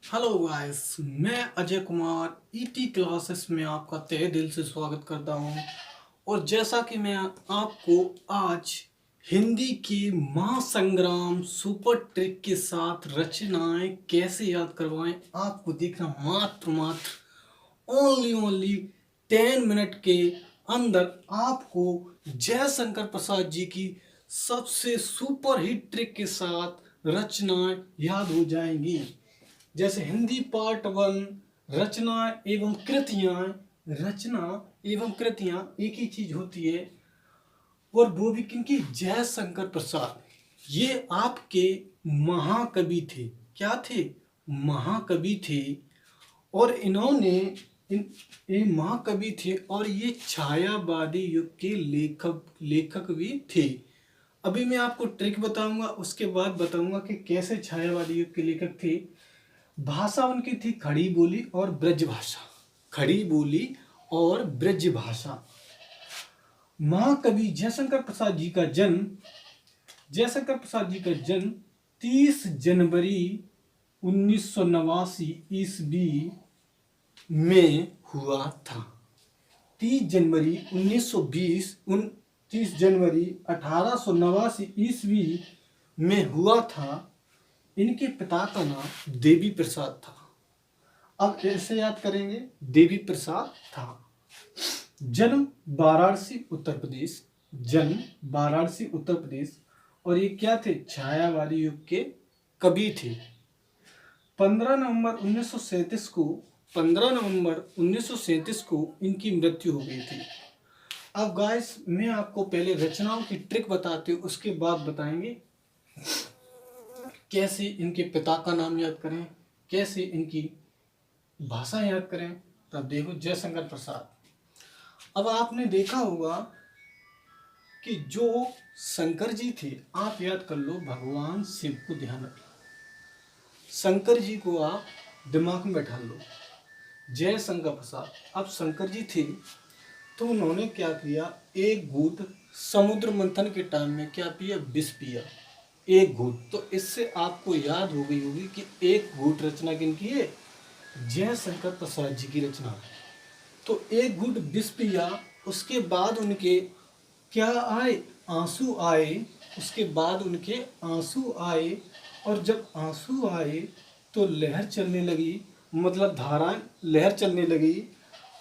Hello guys, मैं Ajay Kumar ET classes में आपका तहे दिल से स्वागत करता हूं। और जैसा कि मैं आपको आज हिंदी की महासंग्राम सुपर ट्रिक के साथ रचनाएं कैसे याद करवाएं आपको देखना मात्र ओनली ओनली 10 मिनट के अंदर आपको जयशंकर प्रसाद जी की सबसे सुपर हिट ट्रिक के साथ रचनाएं याद हो जाएंगी। जैसे हिंदी पार्ट 1 रचना एवं कृतियां। रचना एवं कृतियां एक ही चीज होती है, और वो भी किनकी? जयशंकर प्रसाद। ये आपके महाकवि थे। क्या थे? महाकवि थे। और इन्होंने ये महाकवि थे और ये छायावादी युग के लेखक भी थे। अभी मैं आपको ट्रिक बताऊंगा, उसके बाद बताऊंगा कि कैसे छायावादी युग के लेखक थे। भाषा उनकी थी खड़ी बोली और ब्रज भाषा। खड़ी बोली और ब्रज भाषा। महाकवि जयशंकर प्रसाद जी का जन्म 30 जनवरी 1989 ईस्वी में हुआ था। 30 जनवरी 1920 30 जनवरी 1889 ईस्वी में हुआ था। इनके पिता का नाम देवी प्रसाद था। अब ऐसे याद करेंगे, देवी प्रसाद था। जन्म वाराणसी उत्तर प्रदेश। और ये क्या थे? छायावादी युग के कवि थे। 15 नवंबर 1937 को इनकी मृत्यु हो गई थी। अब गाइस, मैं आपको पहले रचनाओं की ट्रिक बताते हूँ, उसके बाद बताएंगे कैसे इनके पिता का नाम याद करें, कैसे इनकी भाषा याद करें। तब देखो, जयशंकर प्रसाद। अब आपने देखा होगा कि जो शंकर जी थे, आप याद कर लो, भगवान शिव को ध्यान रखो। शंकर जी को आप दिमाग में बैठा लो, जयशंकर प्रसाद। अब शंकर जी थे तो उन्होंने क्या किया? एक घूंट समुद्र मंथन के टाइम में क्या पिया? विष पिया। एक घूंट। तो इससे आपको याद हो गई होगी कि एक घूंट रचना किनकी है? जयशंकर प्रसाद जी की रचना है। तो एक घूंट विष पिया, उसके बाद उनके क्या आए? आंसू आए। उसके बाद उनके आंसू आए, और जब आंसू आए तो लहर चलने लगी, मतलब धाराएं लहर चलने लगी।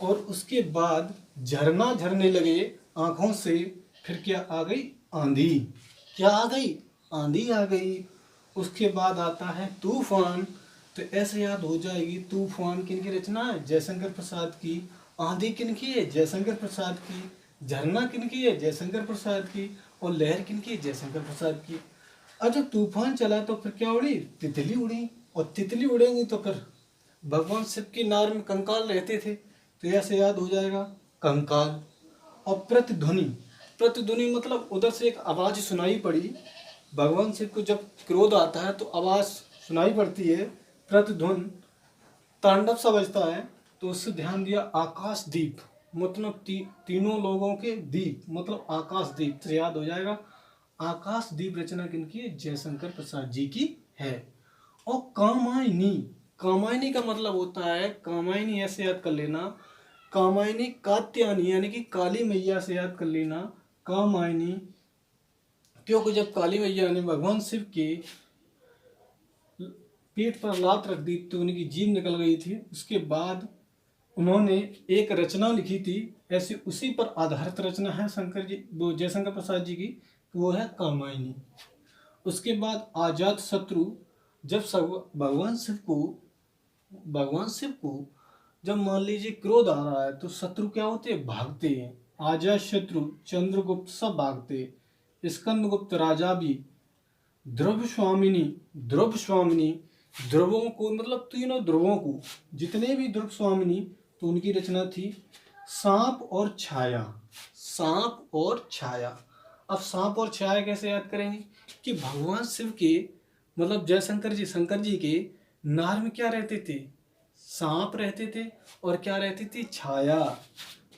और उसके बाद झरना झरने लगे आंखों से। फिर क्या आ गई? आंधी। क्या आ गई? आंधी आ गई। उसके बाद आता है तूफान। तो ऐसे याद हो जाएगी, तूफान किनकी रचना है? जयशंकर प्रसाद की। आंधी किनकी है? जयशंकर प्रसाद की। झरना किनकी है? जयशंकर प्रसाद की। और लहर किनकी है? जयशंकर प्रसाद की। और जब तूफान चला तो फिर क्या उड़ी? तितली उड़ी। और तितली उड़ेंगी तो फिर भगवान शिव की नार में कंकाल रहते थे, तो ऐसे याद हो जाएगा, कंकाल। और प्रतिध्वनि मतलब उधर से एक आवाज सुनाई पड़ी। भगवान शिव को जब क्रोध आता है तो आवाज सुनाई पड़ती है, प्रतिध्वनि, तांडव सा बजता है। तो उससे ध्यान दिया, आकाश दीप मतलब तीनों लोगों के दीप मतलब आकाश दीप से याद हो जाएगा। आकाश दीप रचना किनकी है? जयशंकर प्रसाद जी की है। और कामायनी का मतलब होता है, कामायनी ऐसे याद कर लेना, कामायनी कात्यायनी यानी कि काली मैया से याद कर लेना, कामायनी। क्योंकि जब काली मैया ने भगवान शिव के पेट पर लात रख दी तो उनकी जीभ निकल गई थी। उसके बाद उन्होंने एक रचना लिखी थी, ऐसी उसी पर आधारित रचना है वो जयशंकर प्रसाद जी की, वो है कामायनी। उसके बाद आजाद शत्रु। जब भगवान शिव को जब मान लीजिए क्रोध आ रहा है तो शत्रु क्या होते हैं? भागते हैं। आजाद शत्रु, चंद्रगुप्त सब भागते। स्कंदगुप्त राजा भी, ध्रुव स्वामिनी ध्रुवों को मतलब तीनों ध्रुवों को, जितने भी ध्रुव स्वामिनी, तो उनकी रचना थी सांप और छाया। अब सांप और छाया कैसे याद करेंगे? कि भगवान शिव के मतलब शंकर जी के नार में क्या रहते थे? सांप रहते थे। और क्या रहती थी? छाया।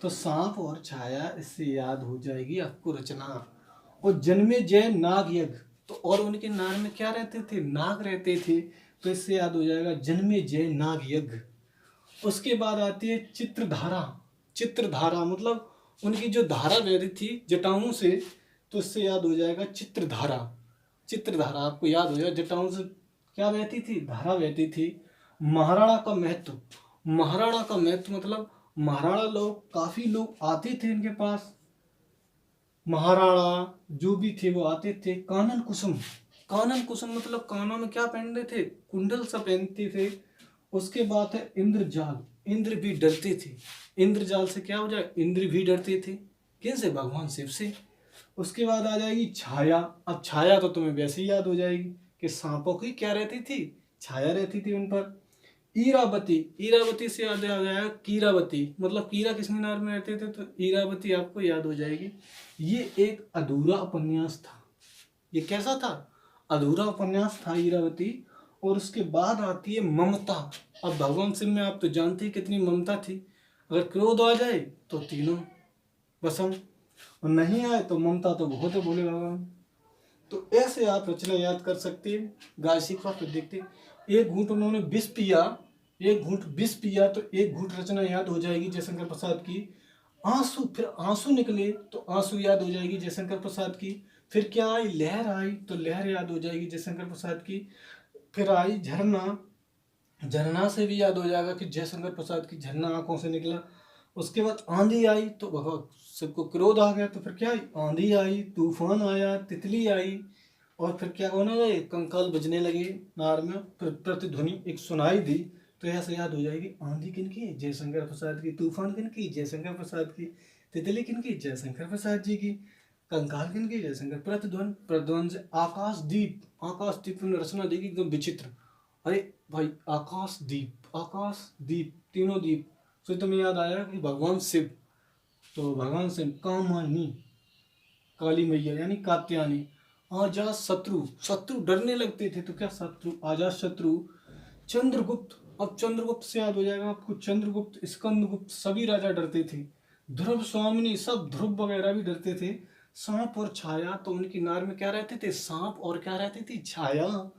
तो सांप और छाया, इससे याद हो जाएगी आपको रचना। और जन्मे जय नाग यज्ञ। तो और उनके नार में क्या रहते थे? नाग रहते थे। तो इससे याद हो जाएगा जन्मे जय नाग यज्ञ। उसके बाद आती है चित्रधारा। चित्रधारा मतलब उनकी जो धारा बह रही थी जटाओं से, तो इससे याद हो जाएगा चित्रधारा। चित्रधारा आपको याद हो जाएगा जटाओं से क्या बहती थी, धारा बहती थी। महाराणा का महत्व। महाराणा का महत्व मतलब महाराणा लोग, काफी लोग आते थे इनके पास, महाराणा जो भी थे वो आते थे। कानन कुसुम। कानन कुसुम मतलब कानों में क्या पहनते थे, कुंडल सा पहनते थे। उसके बाद है इंद्रजाल। इंद्र भी डरते थे। इंद्रजाल से क्या हो जाए, इंद्र भी डरते थे। किनसे, भगवान शिव से। उसके बाद आ जाएगी छाया। अब छाया तो तुम्हें वैसे ही याद हो जाएगी कि सांपों की क्या रहती थी, छाया रहती थी उन पर। ईरावती। ईरावती से याद आ गया कीरावती, मतलब कीरा किसके नाम में रहते थे, तो ईरावती आपको याद हो जाएगी। ये एक अधूरा उपन्यास था। ये कैसा था, अधूरा उपन्यास था ईरावती। और उसके बाद आती है ममता। अब भगवान शिव में आप तो जानते हैं कितनी ममता थी। अगर क्रोध आ जाए तो तीनों भस्म, और नहीं आए तो ममता तो बहुत है भोले भगवान। तो ऐसे आप रचना याद कर सकते हैं। गाय शिकवा फिर देखते, एक घूंट उन्होंने विष पिया, एक घूंट विष पिया तो एक घूंट रचना याद हो जाएगी जयशंकर प्रसाद की। आंसू, फिर आंसू निकले तो आंसू याद हो जाएगी जयशंकर प्रसाद की। फिर क्या आई, लहर आई तो लहर याद हो जाएगी जयशंकर प्रसाद की। फिर आई झरना। झरना से भी याद हो जाएगा कि जयशंकर प्रसाद की झरना आंखों से निकला। उसके बाद आंधी आई तो भगवान सबको क्रोध आ गया, तो फिर क्या आई, आंधी आई, तूफान आया, तितली आई। और फिर क्या होने लगे, कंकाल बजने लगे नार में, फिर प्रतिध्वनि एक सुनाई दी। तो ऐसे याद हो जाएगी, आंधी किनकी, जयशंकर प्रसाद की। तूफान किनकी, जयशंकर प्रसाद की। तितली किनकी, जयशंकर प्रसाद जी की। कंकाल किनकी, जयशंकर। प्रतिध्वनि, प्रतिध्वनि से आकाशदीप। आकाशदीप ने रचना देखी एकदम विचित्र। अरे भाई, आकाशदीप, आकाशदीप, तीनों दीप। तो तुम्हें याद आया कि भगवान शिव, तो भगवान शिव। कामायनी, काली मैया यानी कात्यायनी। अजात शत्रु। शत्रु डरने लगते थे तो क्या, शत्रु, अजात शत्रु। चंद्रगुप्त। अब चंद्रगुप्त से याद हो जाएगा आपको, चंद्रगुप्त, स्कंदगुप्त, सभी राजा डरते थे। ध्रुव स्वामिनी, सब ध्रुव वगैरह भी डरते थे। सांप और छाया, तो उनकी नार में क्या रहते थे, सांप और क्या रहती थी, छाया।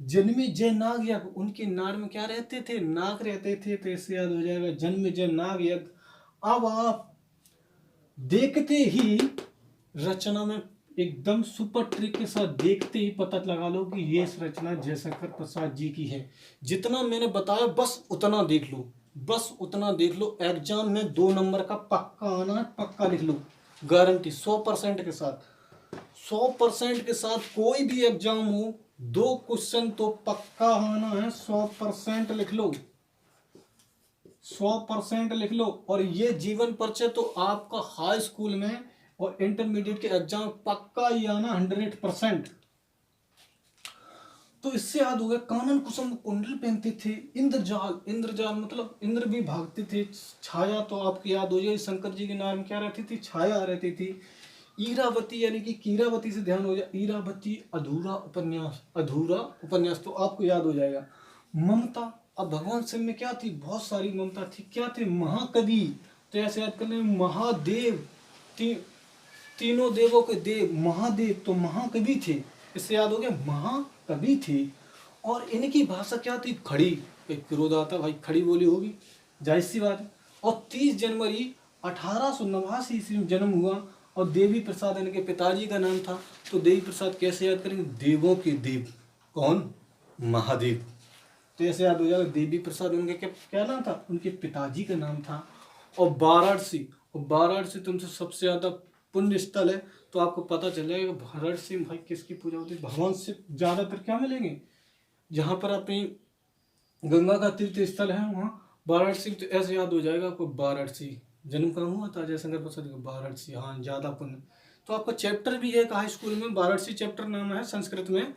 जन्मे जय नाग यज्ञ, उनके नार में क्या रहते थे, नाग रहते थे। तो इससे याद हो जाएगा जन्मे जय नाग यज्ञ। अब आप देखते ही रचना में एकदम सुपर ट्रिक के साथ देखते ही पता लगा लो कि ये रचना जयशंकर प्रसाद जी की है। जितना मैंने बताया बस उतना देख लो, बस उतना देख लो। एग्जाम में 2 नंबर का पक्का आना है, पक्का लिख लो, गारंटी 100% के साथ। 100% के साथ कोई भी एग्जाम हो, 2 क्वेश्चन तो पक्का आना है। 100% लिख लो, 100% लिख लो। और ये जीवन परिचय तो आपका हाई स्कूल में और इंटरमीडिएट के एग्जाम पक्का ही आना 100%। तो इससे याद हो गया, कानन कुसुम कुंडल पहनते थे। इंद्रजाल, इंद्रजाल मतलब इंद्र भी भागते थे। छाया तो आपकी याद हो जाए, शंकर जी के नाम क्या रहती थी, छाया रहती थी। ईरावती यानी कि कीरावती से ध्यान हो जाए, ईरावती अधूरा उपन्यास, अधूरा उपन्यास तो आपको याद हो जाएगा। ममता। अब भगवान शिव में क्या थी, बहुत सारी ममता थी। क्या थे, महाकवि। तो ऐसे याद कर ले, महादेव, तीनों देवों के देव महादेव, तो महाकवि थे। इससे याद हो गया, महाकवि थे। और इनकी भाषा क्या थी, खड़ी। क्रोध आता भाई, खड़ी बोली होगी, जाहिर सी बात है। और 30 जनवरी 1889 ईस्वी में जन्म हुआ। और देवी प्रसाद इनके पिताजी का नाम था। तो देवी प्रसाद कैसे याद करेंगे, देवों के देव, कौन, महादेव। तो ऐसे याद हो जाएगा, देवी प्रसाद उनके क्या नाम था, उनके पिताजी का नाम था। और वाराणसी, और वाराणसी तुमसे सबसे ज्यादा पुण्य स्थल है। तो आपको पता चलेगा वाराणसी भाई किसकी पूजा होती है, भगवान शिव ज्यादातर क्या मिलेंगे, जहाँ पर अपनी गंगा का तीर्थ स्थल है वहाँ वाराणसी। तो ऐसे याद हो जाएगा आपको, वाराणसी जन्म कहाँ हुआ था जयशंकर प्रसाद का, वाराणसी, हाँ ज्यादा पुण्य। तो आपका चैप्टर भी है हाई स्कूल में, वाराणसी चैप्टर नाम है संस्कृत में।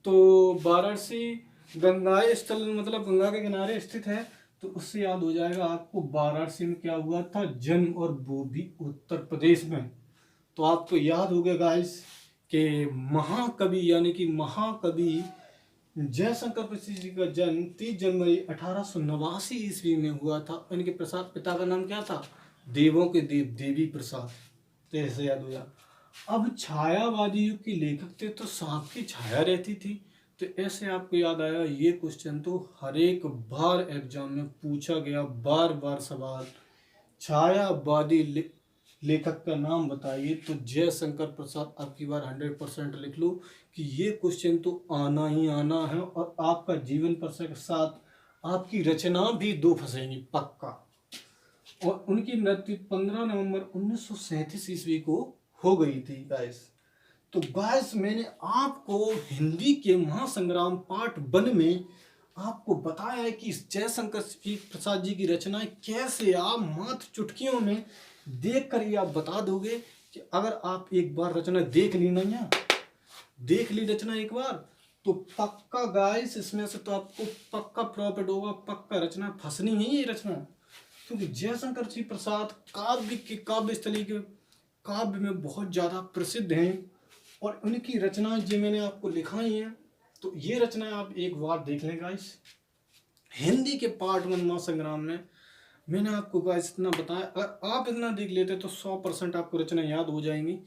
तो वाराणसी गंगा स्थल मतलब गंगा के किनारे स्थित है। तो उससे याद हो जाएगा आपको वाराणसी में क्या हुआ था जन्म, और वो भी उत्तर प्रदेश में। तो आपको याद हो गया गाइस कि महाकवि यानी कि महाकवि जयशंकर प्रसाद जी का जन्म 30 जनवरी 1889 ईस्वी में हुआ था। इनके प्रसाद पिता का नाम क्या था, देवों के देव, देवी प्रसाद। तो ऐसे याद हो गया। अब छायावादी युग के लेखक थे तो सांप की छाया रहती थी। तो ऐसे आपको याद आया, ये क्वेश्चन तो हर एक बार एग्जाम में पूछा गया, बार बार सवाल। छायावादी लेखक का नाम बताइए, तो जयशंकर प्रसाद। अब की बार 100% लिख लो कि ये क्वेश्चन तो आना ही आना है, और आपका जीवन के साथ आपकी रचना भी दो फंसेगी पक्का। और उनकी मृत्यु 15 नवंबर 1937 ईस्वी को हो गई थी गाइस। तो गाइस मैंने आपको हिंदी के महासंग्राम पार्ट 1 में आपको बताया है कि जयशंकर प्रसाद जी की रचनाएं कैसे आप मात्र चुटकियों में देखकर ही आप बता दोगे कि अगर आप एक बार रचना देख ली ना, देख ली रचना एक बार, तो पक्का गाइस इसमें से तो आपको पक्का प्रॉफिट होगा, पक्का रचना फंसनी है ये रचना। क्योंकि जयशंकर जी प्रसाद काव्य स्थली के काव्य में बहुत ज़्यादा प्रसिद्ध हैं, और उनकी रचनाएं जो मैंने आपको लिखाई हैं, तो ये रचनाएं आप एक बार देख लें गाइस। हिंदी के पार्ट 1 महासंग्राम में मैंने आपको गाइस इतना बताया, अगर आप इतना देख लेते तो 100% आपको रचना याद हो जाएंगी।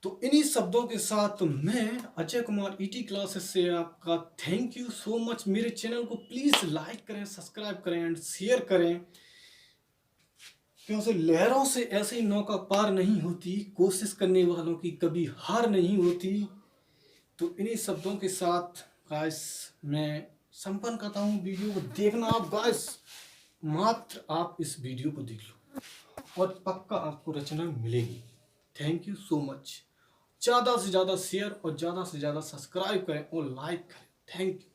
तो इन्हीं शब्दों के साथ मैं अजय कुमार ईटी क्लासेस से आपका थैंक यू सो मच। मेरे चैनल को प्लीज़ लाइक करें, सब्सक्राइब करें एंड शेयर करें, क्योंकि लहरों से ऐसे ही नौका पार नहीं होती, कोशिश करने वालों की कभी हार नहीं होती। तो इन्हीं शब्दों के साथ गाइस मैं संपन्न करता हूँ। वीडियो को देखना आप गाइस, मात्र आप इस वीडियो को देख लो और पक्का आपको रचना मिलेगी। Thank you so much. ज़्यादा से ज़्यादा शेयर और ज़्यादा से ज़्यादा सब्सक्राइब करें और लाइक करें। Thank you.